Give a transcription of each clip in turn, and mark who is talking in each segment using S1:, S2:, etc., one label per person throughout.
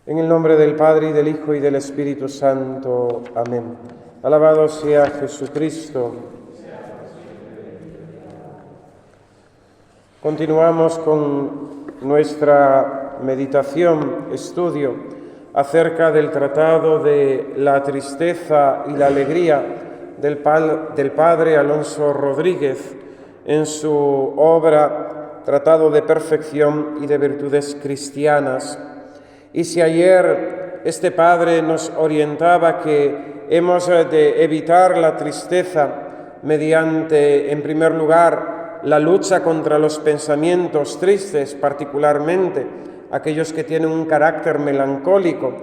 S1: En el nombre del Padre, y del Hijo, y del Espíritu Santo. Amén. Alabado sea Jesucristo. Continuamos con nuestra meditación, estudio acerca del tratado de la tristeza y la alegría del Padre Alonso Rodríguez en su obra Tratado de Perfección y de Virtudes Cristianas. Y si ayer este Padre nos orientaba que hemos de evitar la tristeza mediante, en primer lugar, la lucha contra los pensamientos tristes, particularmente aquellos que tienen un carácter melancólico,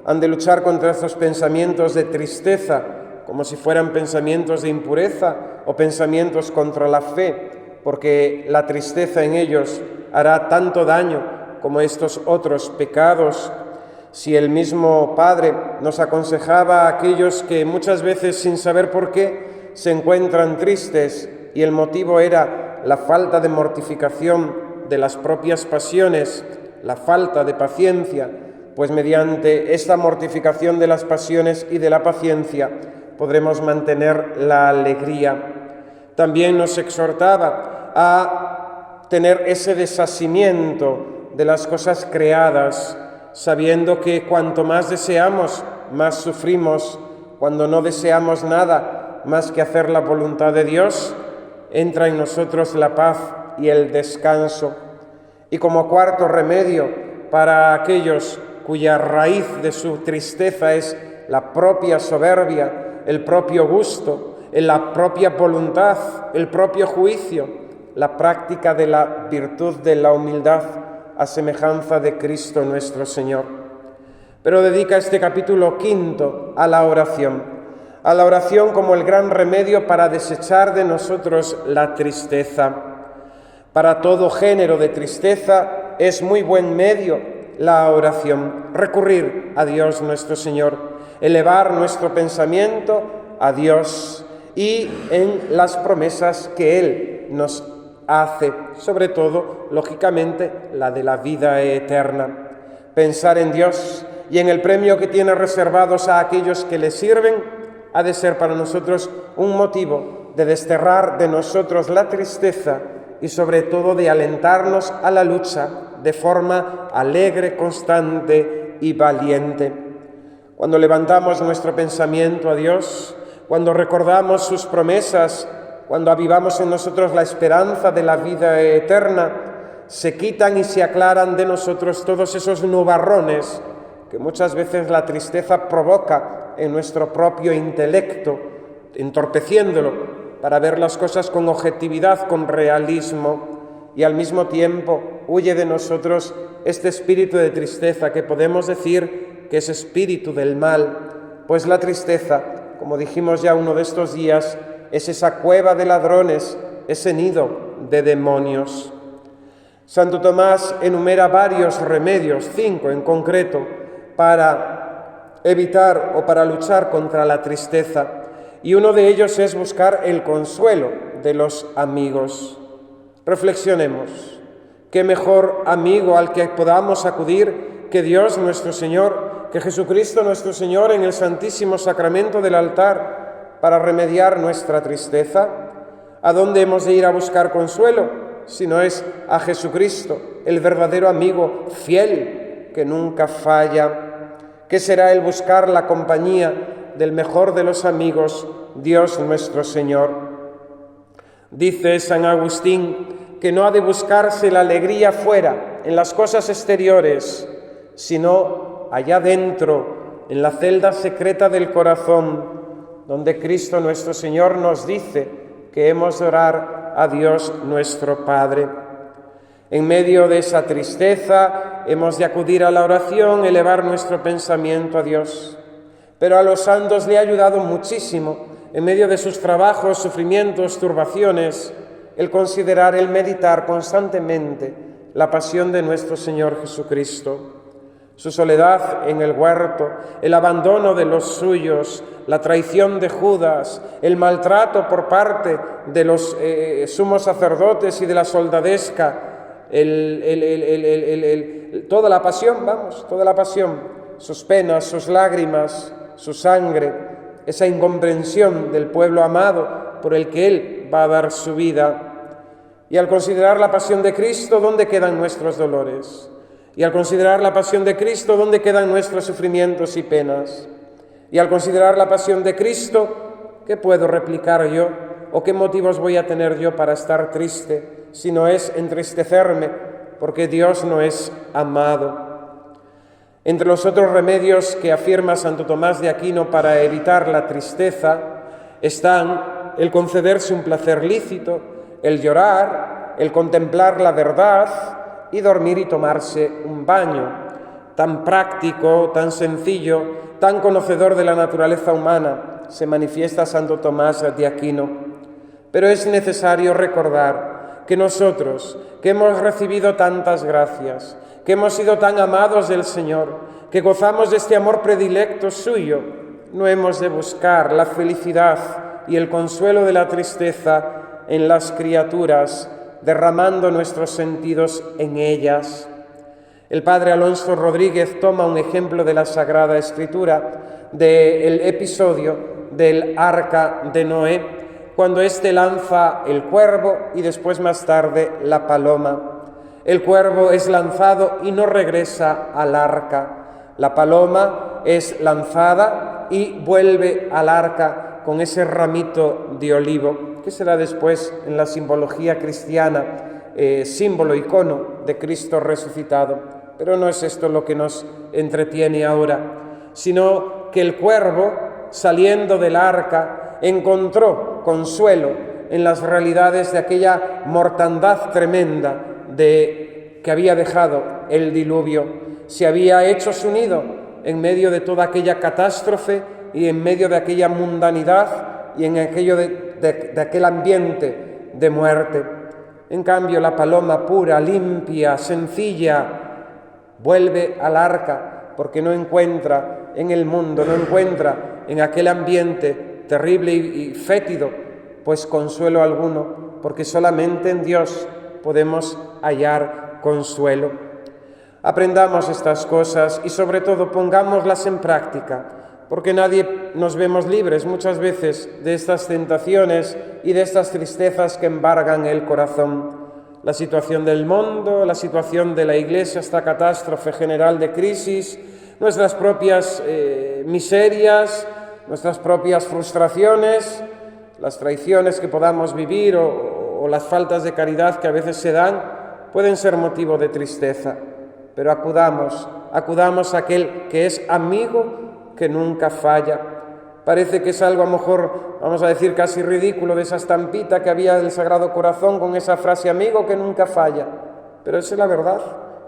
S1: han de luchar contra estos pensamientos de tristeza, como si fueran pensamientos de impureza o pensamientos contra la fe, porque la tristeza en ellos hará tanto daño como estos otros pecados. Si el mismo Padre nos aconsejaba a aquellos que muchas veces, sin saber por qué, se encuentran tristes, y el motivo era la falta de mortificación de las propias pasiones, la falta de paciencia, pues mediante esta mortificación de las pasiones y de la paciencia podremos mantener la alegría. También nos exhortaba a tener ese desasimiento de las cosas creadas, sabiendo que cuanto más deseamos, más sufrimos. Cuando no deseamos nada más que hacer la voluntad de Dios, entra en nosotros la paz y el descanso. Y como cuarto remedio para aquellos cuya raíz de su tristeza es la propia soberbia, el propio gusto, la propia voluntad, el propio juicio, la práctica de la virtud de la humildad, a semejanza de Cristo nuestro Señor. Pero dedica este capítulo quinto a la oración como el gran remedio para desechar de nosotros la tristeza. Para todo género de tristeza es muy buen medio la oración, recurrir a Dios nuestro Señor, elevar nuestro pensamiento a Dios y en las promesas que Él nos hace, sobre todo, lógicamente, la de la vida eterna. Pensar en Dios y en el premio que tiene reservados a aquellos que le sirven ha de ser para nosotros un motivo de desterrar de nosotros la tristeza y sobre todo de alentarnos a la lucha de forma alegre, constante y valiente. Cuando levantamos nuestro pensamiento a Dios, cuando recordamos sus promesas, cuando avivamos en nosotros la esperanza de la vida eterna, se quitan y se aclaran de nosotros todos esos nubarrones que muchas veces la tristeza provoca en nuestro propio intelecto, entorpeciéndolo para ver las cosas con objetividad, con realismo, y al mismo tiempo huye de nosotros este espíritu de tristeza que podemos decir que es espíritu del mal, pues la tristeza, como dijimos ya uno de estos días, es esa cueva de ladrones, ese nido de demonios. Santo Tomás enumera varios remedios, 5 en concreto, para evitar o para luchar contra la tristeza, y uno de ellos es buscar el consuelo de los amigos. Reflexionemos, ¿qué mejor amigo al que podamos acudir que Dios nuestro Señor, que Jesucristo nuestro Señor en el Santísimo Sacramento del altar, para remediar nuestra tristeza? ¿A dónde hemos de ir a buscar consuelo? Si no es a Jesucristo, el verdadero amigo fiel que nunca falla. ¿Qué será el buscar la compañía del mejor de los amigos, Dios nuestro Señor? Dice San Agustín que no ha de buscarse la alegría fuera, en las cosas exteriores, sino allá dentro, en la celda secreta del corazón, donde Cristo nuestro Señor nos dice que hemos de orar a Dios nuestro Padre. En medio de esa tristeza hemos de acudir a la oración, elevar nuestro pensamiento a Dios. Pero a los santos le ha ayudado muchísimo, en medio de sus trabajos, sufrimientos, turbaciones, el considerar, el meditar constantemente la pasión de nuestro Señor Jesucristo. Su soledad en el huerto, el abandono de los suyos, la traición de Judas, el maltrato por parte de los sumos sacerdotes y de la soldadesca, toda la pasión, toda la pasión. sus penas, sus lágrimas, su sangre, esa incomprensión del pueblo amado por el que Él va a dar su vida. Y al considerar la pasión de Cristo, ¿dónde quedan nuestros dolores? Y al considerar la pasión de Cristo, ¿dónde quedan nuestros sufrimientos y penas? Y al considerar la pasión de Cristo, ¿qué puedo replicar yo? ¿O qué motivos voy a tener yo para estar triste, si no es entristecerme, porque Dios no es amado? Entre los otros remedios que afirma Santo Tomás de Aquino para evitar la tristeza están el concederse un placer lícito, el llorar, el contemplar la verdad y dormir y tomarse un baño. Tan práctico, tan sencillo, tan conocedor de la naturaleza humana se manifiesta Santo Tomás de Aquino. Pero es necesario recordar que nosotros, que hemos recibido tantas gracias, que hemos sido tan amados del Señor, que gozamos de este amor predilecto suyo, no hemos de buscar la felicidad y el consuelo de la tristeza en las criaturas, derramando nuestros sentidos en ellas. El padre Alonso Rodríguez toma un ejemplo de la Sagrada Escritura, del episodio del arca de Noé, cuando éste lanza el cuervo y después más tarde la paloma. El cuervo es lanzado y no regresa al arca. La paloma es lanzada y vuelve al arca con ese ramito de olivo, que será después en la simbología cristiana símbolo, icono de Cristo resucitado. Pero no es esto lo que nos entretiene ahora, sino que el cuervo, saliendo del arca, encontró consuelo en las realidades de aquella mortandad tremenda que había dejado el diluvio. Se había hecho su nido en medio de toda aquella catástrofe y en medio de aquella mundanidad y en aquello de aquel ambiente de muerte. En cambio, la paloma pura, limpia, sencilla, vuelve al arca porque no encuentra en el mundo, no encuentra en aquel ambiente terrible y fétido, pues consuelo alguno, porque solamente en Dios podemos hallar consuelo. Aprendamos estas cosas y sobre todo pongámoslas en práctica, porque nadie nos vemos libres muchas veces de estas tentaciones y de estas tristezas que embargan el corazón. La situación del mundo, la situación de la Iglesia, esta catástrofe general de crisis, nuestras propias miserias, nuestras propias frustraciones, las traiciones que podamos vivir o las faltas de caridad que a veces se dan, pueden ser motivo de tristeza. Pero acudamos a aquel que es amigo, que nunca falla. Parece que es algo a lo mejor, vamos a decir, casi ridículo, de esa estampita que había del Sagrado Corazón con esa frase, amigo que nunca falla. Pero esa es la verdad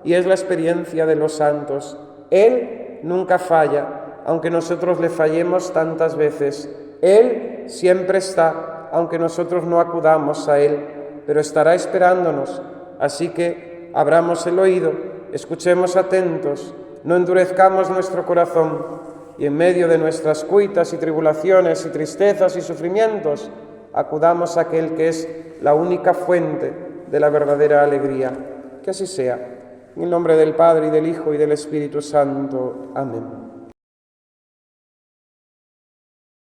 S1: y es la experiencia de los santos. Él nunca falla, aunque nosotros le fallemos tantas veces. Él siempre está, aunque nosotros no acudamos a Él, pero estará esperándonos. Así que abramos el oído, escuchemos atentos, no endurezcamos nuestro corazón y en medio de nuestras cuitas y tribulaciones y tristezas y sufrimientos, acudamos a aquel que es la única fuente de la verdadera alegría. Que así sea. En el nombre del Padre, y del Hijo, y del Espíritu Santo. Amén.